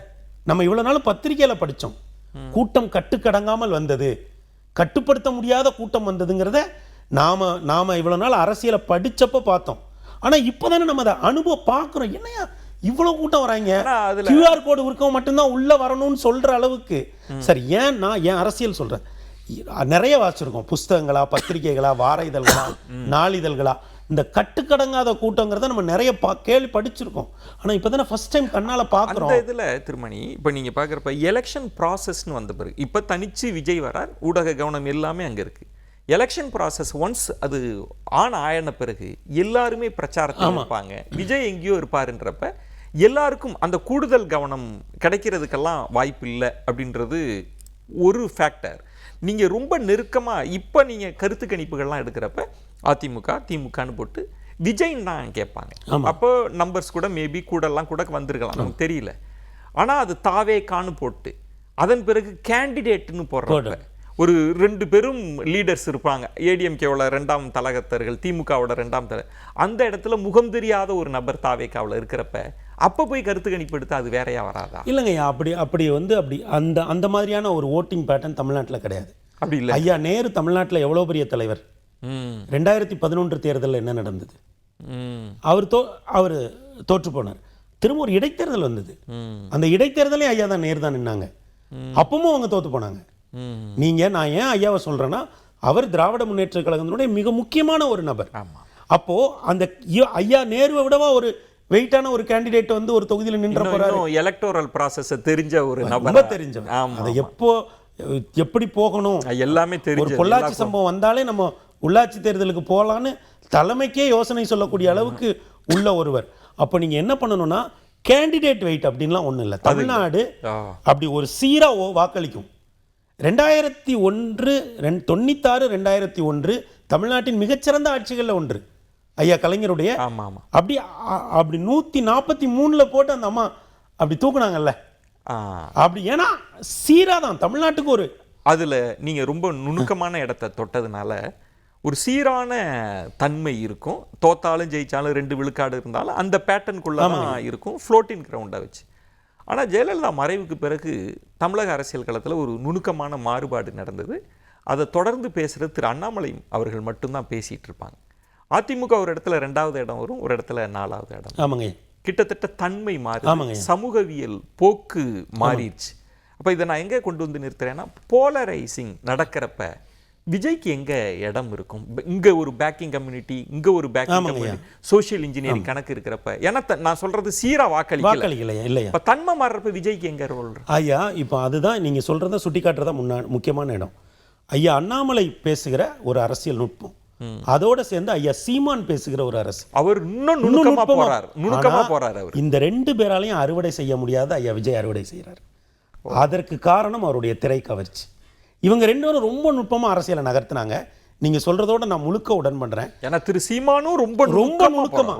நம்ம இவ்வளவு நாள் பத்திரிகையில படிச்சோம், கூட்டம் கட்டுக்கடங்காமல் வந்தது, கட்டுப்படுத்த முடியாத கூட்டம் வந்ததுங்கிறத நாம இவ்வளவு நாள் அரசியலை படிச்சப்ப பார்த்தோம். ஆனா இப்பதானே நம்ம அதை அனுபவம் பார்க்கிறோம். என்னையா இவ்வளவு கூட்டம் வராங்க, QR கோடு இருக்கவும் மட்டும்தான் உள்ள வரணும்னு சொல்ற அளவுக்கு. சரி, ஏன் நான் ஏன் அரசியல் சொல்றேன், நிறைய வாசிச்சிருக்கோம், புஸ்தகங்களா, பத்திரிகைகளா, வார இதழ்களா, நாளிதழ்களா. இந்த கட்டுக்கடங்காத கூட்டங்கிறத நம்ம நிறைய கேள்வி படிச்சிருக்கோம். ஆனா இப்பதானே ஃபர்ஸ்ட் டைம் கண்ணால பாக்குறோம். அந்த இதுல திருமணி இப்ப நீங்க பாக்குறப்ப எலெக்ஷன் ப்ராசஸ்னு வந்த பிறகு இப்ப தனிச்சு விஜய் வரார், ஊடக கவனம் எல்லாமே அங்க இருக்கு. எலெக்ஷன் ப்ராசஸ் ஒன்ஸ் அது ஆன பிறகு எல்லாருமே பிரச்சாரத்தில் இருப்பாங்க, விஜய் எங்கேயோ இருப்பாருன்றப்ப எல்லாருக்கும் அந்த கூடுதல் கவனம் கிடைக்கிறதுக்கெல்லாம் வாய்ப்பு இல்லை அப்படின்றது ஒரு ஃபேக்டர். நீங்க ரொம்ப நெருக்கமா இப்ப நீங்க கருத்து கணிப்புகள்லாம் எடுக்கிறப்ப அதிமுக திமுகன்னு போட்டு விஜய்ன்னு தான் கேட்பாங்க. அப்போ நம்பர்ஸ் கூட மேபி கூடலாம் கூட வந்திருக்கலாம், நமக்கு தெரியல. ஆனா அது தாவே காணு போட்டு அதன் பிறகு கேண்டிடேட்னு போடுறாங்க. ஒரு 2 பெரும் லீடர்ஸ் இருப்பாங்க, ஏடிஎம்கேவோட 2ஆம் தலகத்தர்கள், திமுகவோட 2ஆம் தலை, அந்த இடத்துல முகம் தெரியாத ஒரு நபர் தாவேக்காவில் இருக்கிறப்ப அப்போ போய் கருத்து கணிப்பு எடுத்து அது வேறையா வராதா? இல்லைங்கய்யா, அப்படி அந்த மாதிரியான ஒரு ஓட்டிங் பேட்டர்ன் தமிழ்நாட்டில் கிடையாது. அப்படி இல்லை ஐயா நேரு தமிழ்நாட்டில் எவ்வளோ பெரிய தலைவர். 2011 தேர்தலில் என்ன நடந்தது? அவர் தோற்று போனார். திரும்ப ஒரு இடைத்தேர்தல் வந்தது, அந்த இடைத்தேர்தலே ஐயா தான் நேரு தான் நின்னாங்க, அப்பவும் அவங்க தோத்து போனாங்க. நான் ஏன் ஐயாவை சொல்றேன்னா, அவர் திராவிட முன்னேற்ற கழகத்தினுடைய மிக முக்கியமான ஒரு நபர். அப்போ அந்த ஐயா நேருவை விடவா ஒரு வெயிட்டான ஒரு கேண்டிடேட் வந்து ஒரு தொகுதியில் நின்ற போறாரு. எலக்டோரல் ப்ராசஸ் தெரிஞ்ச ஒரு நபர், தெரிஞ்சவர். அதை எப்படி போகணும் எல்லாமே தெரியும். ஒரு பொள்ளாச்சி சம்பவம் வந்தாலே நம்ம உள்ளாட்சி தேர்தலுக்கு போகலான்னு தலைமைக்கே யோசனை சொல்லக்கூடிய அளவுக்கு உள்ள ஒருவர். அப்போ நீங்க என்ன பண்ணணும்னா, கேண்டிடேட் வெயிட் அப்படின்லாம் ஒண்ணும் இல்லை. தமிழ்நாடு அப்படி ஒரு சீரா வாக்களிக்கும். 96 2001 தமிழ்நாட்டின் மிகச்சிறந்த ஆட்சிகள்ல ஒன்று ஐயா கலைஞருடைய. அப்படி 143 போட்டு அந்த அம்மா அப்படி தூக்குனாங்கல்ல, அப்படி. ஏன்னா சீராதான் தமிழ்நாட்டுக்கு ஒரு அதுல நீங்க ரொம்ப நுணுக்கமான இடத்தை தொட்டதுனால ஒரு சீரான தன்மை இருக்கும். தோத்தாலும் ஜெயிச்சாலும் 2 விழுக்காடு இருந்தாலும் அந்த பேட்டர்னுக்குள்ளதான் இருக்கும், ஃப்ளோட்டிங் கிரவுண்டை வச்சு. ஆனால் ஜெயலலிதா மறைவுக்கு பிறகு தமிழக அரசியல் களத்தில் ஒரு நுணுக்கமான மாறுபாடு நடந்தது. அதை தொடர்ந்து பேசுகிறது திரு அண்ணாமலை அவர்கள் மட்டும்தான் பேசிகிட்டு இருப்பாங்க. அதிமுக ஒரு இடத்துல 2வது இடம் வரும், ஒரு இடத்துல 4வது இடம். ஆமாங்க, கிட்டத்தட்ட தன்மை மாறி சமூகவியல் போக்கு மாறிடுச்சு. அப்போ இதை நான் எங்கே கொண்டு வந்து நிறுத்துறேன்னா, போலரைசிங் நடக்கிறப்ப விஜய்க்கு எங்க இடம் இருக்கும்? இங்க ஒரு பேக்கிங் கம்யூனிட்டி, இங்க ஒரு பேக்கிங் கம்யூனிட்டி, சோஷியல் இன்ஜினியரிங் கணக்கு இருக்கிறப்ப, ஏன்னா நான் சொல்றது சீரா வாக்களிக்கல இல்லையா, இப்ப தன்மை மாறுறப்ப விஜய்க்கு எங்க ரோல்? ஐயா இப்போ அதுதான் நீங்க சொல்றத சுட்டி காட்டுறதா முக்கியமான இடம். ஐயா அண்ணாமலை பேசுகிற ஒரு அரசியல் நுட்பம், அதோட சேர்ந்து ஐயா சீமான் பேசுகிற ஒரு அரசு, அவர் இன்னும் நுணுக்கமா போறார். அவர் இந்த 2 பேராலையும் அறுவடை செய்ய முடியாத ஐயா விஜய் அறுவடை செய்யறாரு. அதற்கு காரணம் அவருடைய திரை கவர்ச்சி. இவங்க ரெண்டு பேரும் ரொம்ப நுட்பமா அரசியலை நகர்த்தினாங்க. நீங்க சொல்றதோட நான் முழுக்க உடன் பண்றேன். ஏன்னா திரு சீமானும் ரொம்ப நுணுக்கமா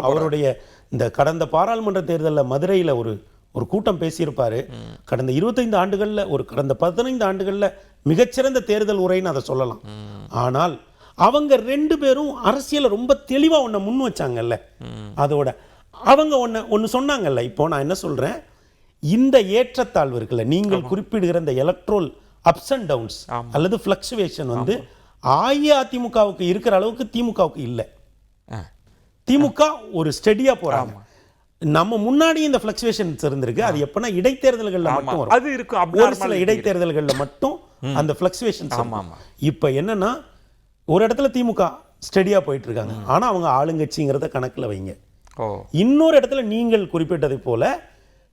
அவருடைய இந்த கடந்த பாராளுமன்ற தேர்தலில் மதுரையில் ஒரு கூட்டம் பேசியிருப்பாரு. கடந்த 25 ஆண்டுகள்ல கடந்த 15 ஆண்டுகள்ல மிகச்சிறந்த தேர்தல் உரைன்னு அதை சொல்லலாம். ஆனால் அவங்க ரெண்டு பேரும் அரசியலை ரொம்ப தெளிவா ஒன்றை முன் வச்சாங்கல்ல. அதோட அவங்க ஒன்று சொன்னாங்கல்ல. இப்போ நான் என்ன சொல்றேன், இந்த ஏற்றத்தாழ்வு இருக்குல்ல, நீங்கள் குறிப்பிடுகிற இந்த எலக்ட்ரோல் அப்ஸ் அண்ட் டவுன்ஸ் அல்லது ஃப்ளக்சுவேஷன் வந்து அஇஅதிமுகவுக்கு இருக்கிற அளவுக்கு திமுகவுக்கு இல்லை. திமுக ஒரு ஸ்டெடியா போறாங்க. நம்ம முன்னாடி இந்த ஃப்ளக்சுவேஷன்ஸ் இருந்திருக்கு. அது எப்பனா இடைத்தேர்தல்கள்ல மட்டும் வரும். அது இருக்கும். ஒரு சில இடைத்தேர்தல்கள்ல மட்டும் அந்த ஃப்ளக்சுவேஷன்ஸ். இப்போ என்னன்னா, ஒரு இடத்துல திமுக ஸ்டெடியா போயிட்டு இருக்காங்க. ஆனா அவங்க ஆளுங்கட்சிங்கிறத கணக்குல வைங்க. இன்னொரு இடத்துல நீங்கள் குறிப்பிட்டதை போல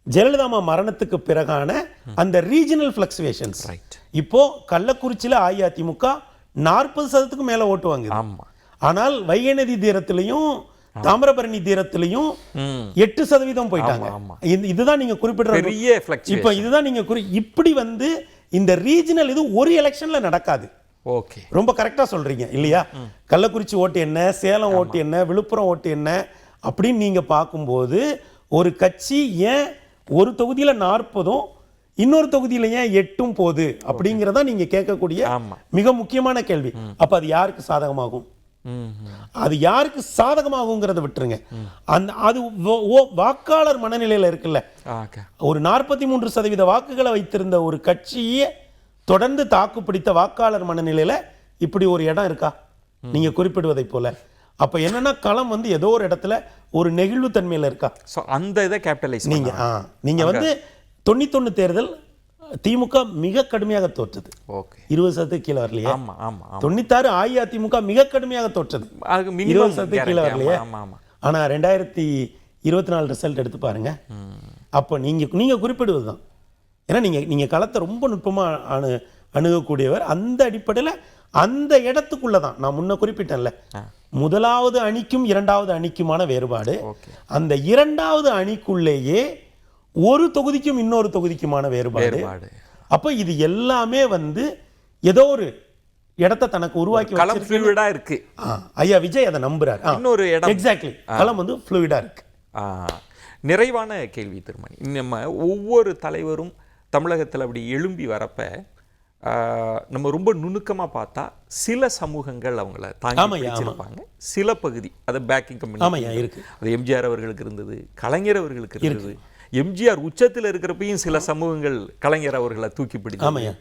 ஜெயலலிதா மரணத்துக்கு பிறகான அந்த ரீஜனல் ஃப்ளக்சுவேஷன்ஸ். இப்போ கள்ளக்குறிச்சியில அஇஅதிமுக 40% மேல ஓட்டு வாங்குது. ஆனால் வைகை நதி தீரத்திலையும் தாமிரபரணி தீரத்திலையும் 8% போயிட்டாங்க. இதுதான் நீங்க குறிப்பிடுற பெரிய ஃப்ளக்சுவேஷன். இப்போ இதுதான் நீங்க இப்படி வந்து இந்த ரீஜனல் இது ஒரு எலெக்ஷன்ல நடக்காது. ஓகே, ரொம்ப கரெக்டா சொல்றீங்க இல்லையா? கள்ளக்குறிச்சி ஓட்டு என்ன, சேலம் ஓட்டு என்ன, விழுப்புரம் ஓட்டு என்ன அப்படின்னு நீங்க பார்க்கும்போது ஒரு கட்சி ஏன் ஒரு தொகுதியில 40ம் இன்னொரு தொகுதியில ஏன் 8ம் போகுது அப்படிங்கிறதா நீங்க கேட்கக்கூடிய மிக முக்கியமான கேள்வி. அப்ப அது யாருக்கு சாதகமாகும்? அது யாருக்கு சாதகமாகுங்கிறத விட்டுருங்க. அது வாக்காளர் மனநிலையில இருக்குல்ல. ஒரு 43% வாக்குகளை வைத்திருந்த ஒரு கட்சியே தொடர்ந்து தாக்கு பிடித்த வாக்காளர் மனநிலையில இப்படி ஒரு இடம் இருக்கா நீங்க குறிப்பிடுவதை போல? அப்ப என்னன்னா, களம் வந்து ஏதோ ஒரு இடத்துல ஒரு நெகிழ்வு தன்மையில இருக்கா? அந்த இதை கேபிட்டலைஸ் நீங்க வந்து 91 தேர்தல் திமுக மிக கடுமையாக தோற்றது. 20% கீழே வரலையே. 96 அஇஅதிமுக மிக கடுமையாக தோற்றது. 20% கீழே வரலையே. ஆனா 2024 ரிசல்ட் எடுத்து பாருங்க. அப்ப நீங்க குறிப்பிடுவதுதான். ஏன்னா நீங்க களத்தை ரொம்ப நுட்பமா அணுகக்கூடியவர். அந்த அடிப்படையில் அந்த இடத்துக்குள்ளதான் நான் முன்ன குறிப்பிட்டேன்ல, முதலாவது அணிக்கும் இரண்டாவது அணிக்குமான வேறுபாடு. அந்த இரண்டாவது அணிக்குள்ளேயே ஒரு தொகுதிக்கும் இன்னொரு தொகுதிக்குமான வேறுபாடு. அப்ப இது எல்லாமே வந்து ஏதோ ஒரு இடத்தை தனக்கு உருவாக்கி ஃப்ளூயிடா இருக்கு. ஐயா விஜய் அதை நம்புறாரு. இன்னொரு இடம் எக்ஸாக்ட்லி களம் வந்து ஃப்ளூயிடா இருக்கு. நிறைவான கேள்வி திருமணி. நம்ம ஒவ்வொரு தலைவரும் தமிழகத்தில் அப்படி எழும்பி வரப்ப நம்ம ரொம்ப நுணுக்கமாக பார்த்தா சில சமூகங்கள் அவங்கள தாங்கி வச்சிருப்பாங்க. சில பகுதி அதை பேக்கிங் கம்பெனி இருக்கு. அது எம்ஜிஆர் அவர்களுக்கு இருந்தது, கலைஞர் அவர்களுக்கு இருந்தது. எம்ஜிஆர் உச்சத்தில் இருக்கிறப்பையும் சில சமூகங்கள் கலைஞர் அவர்களை தூக்கி பிடிச்சு,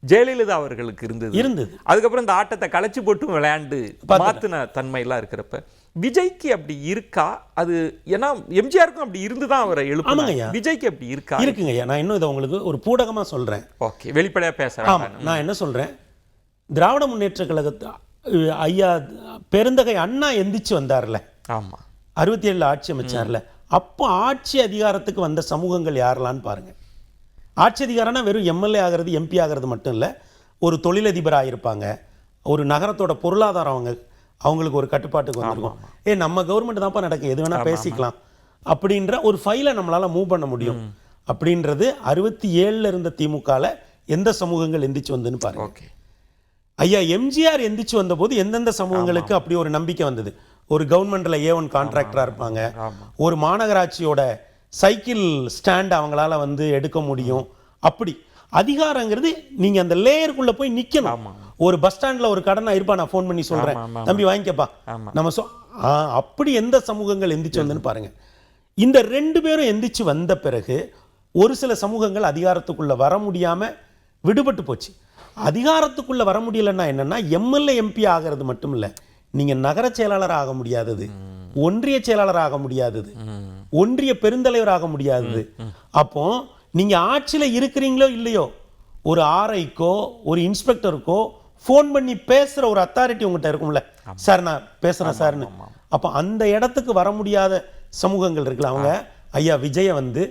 ஜெயலலிதா அவர்களுக்கு இருந்தது. அதுக்கப்புறம் இந்த ஆட்டத்தை களைச்சி போட்டும் விளையாண்டு மாத்தின தன்மையெல்லாம் இருக்கிறப்ப விஜய்க்கு அப்படி இருக்கா? அது ஏன்னா எம்ஜிஆருக்கும் அப்படி இருந்துதான் அவரை எழுப்புனாங்க. விஜய்க்கு அப்படி இருக்கா? இருக்குங்க. நான் இன்னும் இதை உங்களுக்கு ஒரு பூடகமா சொல்றேன். ஓகே, வெளிப்படையா பேசுறேன். நான் என்ன சொல்றேன், திராவிட முன்னேற்ற கழகத்தை ஐயா பெருந்தகை அண்ணா எந்திரிச்சு வந்தார்ல. ஆமா, 67 ஆட்சி அமைச்சார்ல. அப்போ ஆட்சி அதிகாரத்துக்கு வந்த சமூகங்கள் யாரெல்லான்னு பாருங்க. ஆட்சி அதிகாரம்னா வெறும் எம்எல்ஏ ஆகிறது, எம்பி ஆகிறது மட்டும் இல்லை. ஒரு தொழிலதிபராக இருப்பாங்க, ஒரு நகரத்தோட பொருளாதாரம் அவங்களுக்கு ஒரு கட்டுப்பாட்டுக்கு வந்துருக்கும். நம்ம கவர்மெண்ட் தான்ப்பா நடக்கும், எது வேணா பேசிக்கலாம் அப்படின்ற ஒரு ஃபைலை நம்மளால மூவ் பண்ண முடியும் அப்படின்றது 67 இருந்த திமுகல எந்த சமூகங்கள் எந்திரிச்சு வந்துன்னு பாருங்க. ஐயா எம்ஜிஆர் எந்திரிச்சு வந்த போது எந்தெந்த சமூகங்களுக்கு அப்படி ஒரு நம்பிக்கை வந்தது? ஒரு கவர்மெண்ட்ல A1 கான்ட்ராக்டரா இருப்பாங்க, ஒரு மாநகராட்சியோட சைக்கிள் ஸ்டாண்ட் அவங்களால வந்து எடுக்க முடியும். அப்படி அதிகாரங்கிறது நீங்க அந்த லேயருக்குள்ள போய் நிக்கணும். ஒரு பஸ் ஸ்டாண்ட்ல ஒரு கடனா இருப்பா, நான் ஃபோன் பண்ணி சொல்றேன், தம்பி வாங்கிக்கப்பா நம்ம அப்படி எந்த சமூகங்கள் எந்திரிச்சு வந்துன்னு பாருங்க. இந்த ரெண்டு பேரும் எந்திரிச்சு வந்த பிறகு ஒரு சில சமூகங்கள் அதிகாரத்துக்குள்ள வர முடியாம விடுபட்டு போச்சு. அதிகாரத்துக்குள்ள வர முடியலன்னா என்னன்னா, எம்எல்ஏ எம்பி ஆகிறது மட்டும் இல்ல, நீங்க நகர செயலாளர் ஆக முடியாதது, ஒன்றிய செயலாளர் ஆக முடியாதது, ஒன்றிய பெருந்தலைவர் ஆக முடியாதது. அப்போ நீங்க ஆட்சியில இருக்கிறீங்களோ இல்லையோ, ஒரு ஆர்ஐக்கோ ஒரு இன்ஸ்பெக்டருக்கோ ஃபோன் பண்ணி பேசுற ஒரு அத்தாரிட்டி உங்ககிட்ட இருக்கும்ல, சார் நான் பேசுறேன் சார்னு. அப்போ அந்த இடத்துக்கு வர முடியாத சமூகங்கள் இருக்குல்ல, அவங்க ஐயா விஜய வந்து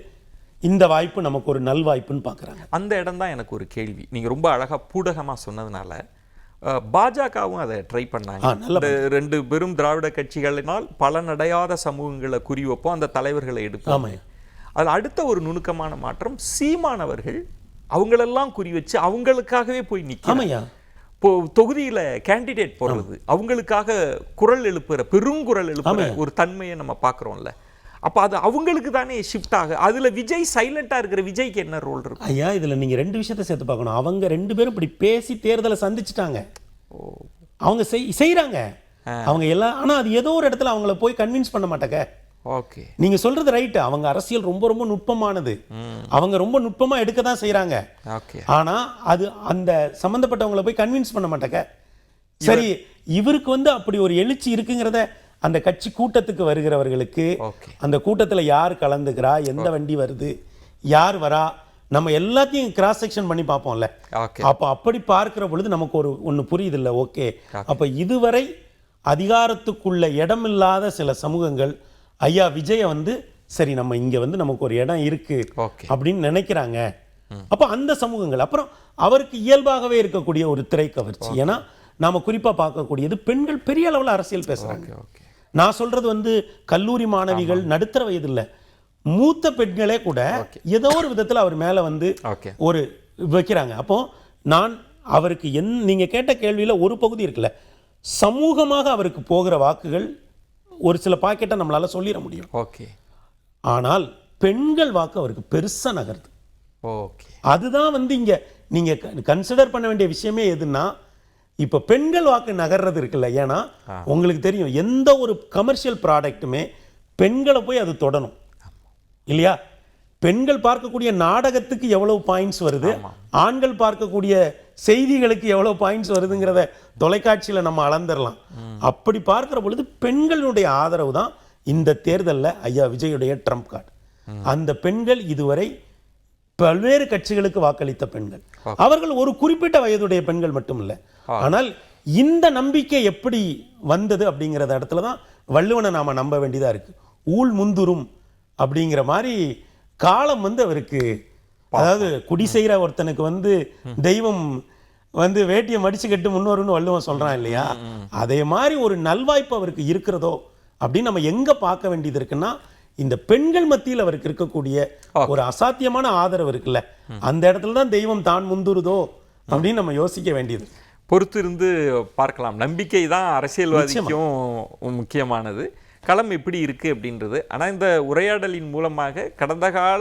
இந்த வாய்ப்பு நமக்கு ஒரு நல் வாய்ப்புன்னு பார்க்குறாங்க. அந்த இடம் தான் எனக்கு ஒரு கேள்வி. நீங்க ரொம்ப அழகா பூடகமா சொன்னதுனால பாஜகவும் அதை ட்ரை பண்ணாங்க. இந்த ரெண்டு பெரும் திராவிட கட்சிகளினால் பலனடையாத சமூகங்களை குறி வைப்போம், அந்த தலைவர்களை எடுப்போம். அதில் அடுத்த ஒரு நுணுக்கமான மாற்றம், சீமானவர்கள் அவங்களெல்லாம் குறி வச்சு அவங்களுக்காகவே போய் நிற்கிறாங்க. ஆமையா, இப்போ தொகுதியில கேண்டிடேட் போடுறது, அவங்களுக்காக குரல் எழுப்புற, பெருங்குரல் எழுப்புற ஒரு தன்மையை நம்ம பார்க்குறோம்ல. அப்போ அது அவங்களுக்கு தானே ஷிஃப்ட் ஆகு. அதுல விஜய் சைலண்டா இருக்கிற விஜய்க்கு என்ன ரோல் இருக்கும்? ஐயா இதுல நீங்க 2 விஷயத்தை சேர்த்து பார்க்கணும். அவங்க 2 பேரும் இப்படி பேசி தேர்தலை சந்திச்சுட்டாங்க. அவங்க செய்யறாங்க அவங்க எல்லாம். ஆனா அது ஏதோ ஒரு இடத்துல அவங்கள போய் கன்வின்ஸ் பண்ண மாட்டாங்க. ஓகே, நீங்க சொல்றது ரைட். அவங்க அரசியல் ரொம்ப ரொம்ப நுட்பமானது. அவங்க ரொம்ப நுட்பமா எடுக்க தான் செய்யறாங்க. ஓகே, ஆனா அது அந்த சம்பந்தப்பட்டவங்களை போய் கன்வின்ஸ் பண்ண மாட்டாங்க. சரி, இவருக்கு வந்து அப்படி ஒரு எழுச்சி இருக்குங்கிறத அந்த கட்சி கூட்டத்துக்கு வருகிறவர்களுக்கு, அந்த கூட்டத்தில் யார் கலந்துக்கிறா, எந்த வண்டி வருது, யார் வரா, நம்ம எல்லாத்தையும் கிராஸ் செக்ஷன் பண்ணி பார்ப்போம்ல. அப்போ அப்படி பார்க்கிற பொழுது நமக்கு ஒன்று புரியுது இல்லை. ஓகே, அப்போ இதுவரை அதிகாரத்துக்குள்ள இடமில்லாத சில சமூகங்கள் ஐயா விஜய வந்து சரி நம்ம இங்க வந்து நமக்கு ஒரு இடம் இருக்கு அப்படின்னு நினைக்கிறாங்க. அப்போ அந்த சமூகங்கள், அப்புறம் அவருக்கு இயல்பாகவே இருக்கக்கூடிய ஒரு திரை கவர்ச்சி. ஏன்னா நாம குறிப்பா பார்க்கக்கூடியது பெண்கள் பெரிய அளவில் அரசியல் பேசுறாங்க. நான் சொல்றது வந்து கல்லூரி மாணவிகள், நடுத்தர வயது இல்லை, மூத்த பெண்களே கூட ஏதோ ஒரு விதத்தில் அவர் மேல வந்து ஒரு வைக்கிறாங்க. அப்போ நான் அவருக்கு நீங்க கேட்ட கேள்வியில ஒரு பகுதி இருக்குல்ல, சமூகமாக அவருக்கு போகிற வாக்குகள் ஒரு சில பாக்கெட்டை நம்மளால சொல்லிட முடியும். ஓகே, ஆனால் பெண்கள் வாக்கு அவருக்கு பெருசா நகருது. ஓகே, அதுதான் வந்து இங்க நீங்க கன்சிடர் பண்ண வேண்டிய விஷயமே எதுன்னா, இப்ப பெண்கள் வாக்கு நகர்றது இருக்குல்ல. ஏன்னா உங்களுக்கு தெரியும் எந்த ஒரு கமர்ஷியல் ப்ராடக்ட்டுமே பெண்களை போய் அது தொடணும் இல்லையா? பெண்கள் பார்க்கக்கூடிய நாடகத்துக்கு எவ்வளவு பாயிண்ட்ஸ் வருது, ஆண்கள் பார்க்கக்கூடிய செய்திகளுக்கு எவ்வளவு பாயிண்ட்ஸ் வருதுங்கிறத தொலைக்காட்சியில் நம்ம அளந்துடலாம். அப்படி பார்க்கிற பொழுது பெண்களுடைய ஆதரவு தான் இந்த தேர்தலில் ஐயா விஜயுடைய ட்ரம்ப் கார்டு. அந்த பெண்கள் இதுவரை பல்வேறு கட்சிகளுக்கு வாக்களித்த பெண்கள், அவர்கள் ஒரு குறிப்பிட்ட வயதுடைய பெண்கள் மட்டும் இல்லை. ஆனால் இந்த நம்பிக்கை எப்படி வந்தது அப்படிங்கிற இடத்துல தான் வள்ளுவனை நாம நம்ப வேண்டியதா இருக்கு. ஊழ் முந்துரும் அப்படிங்கிற மாதிரி காலம் வந்து அவருக்கு, அதாவது குடி செய்கிற ஒருத்தனுக்கு வந்து தெய்வம் வந்து வேட்டியை மடிச்சு கட்டு முன்னோருன்னு வள்ளுவன் சொல்றான் இல்லையா? அதே மாதிரி ஒரு நல்வாய்ப்பு அவருக்கு இருக்கிறதோ அப்படின்னு நம்ம எங்க பார்க்க வேண்டியது இருக்குன்னா, இந்த பெண்கள் மத்தியில் அவருக்கு இருக்கக்கூடிய ஒரு அசாத்தியமான ஆதரவு இருக்குல்ல, அந்த இடத்துல தான் தெய்வம் தான் முந்துருதோ அப்படின்னு நம்ம யோசிக்க வேண்டியது. பொறுத்து இருந்து பார்க்கலாம். நம்பிக்கை தான் அரசியல்வாதிக்கும் முக்கியமானது. களம் எப்படி இருக்கு அப்படின்றது. ஆனால் இந்த உரையாடலின் மூலமாக கடந்த கால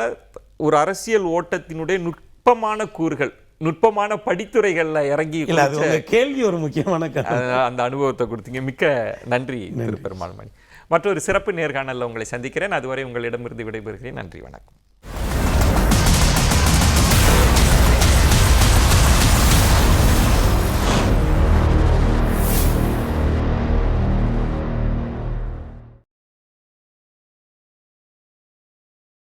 ஒரு அரசியல் ஓட்டத்தினுடைய நுட்பமான கூறுகள், நுட்பமான படித்துறைகளில் இறங்கி கேள்வி ஒரு முக்கியமான அந்த அனுபவத்தை கொடுத்தீங்க. மிக்க நன்றி திரு பெருமாள் மணி. மற்றொரு சிறப்பு நேர்காணலில் உங்களை சந்திக்கிறேன். அதுவரை உங்களிடமிருந்து விடைபெறுகிறேன். நன்றி, வணக்கம்.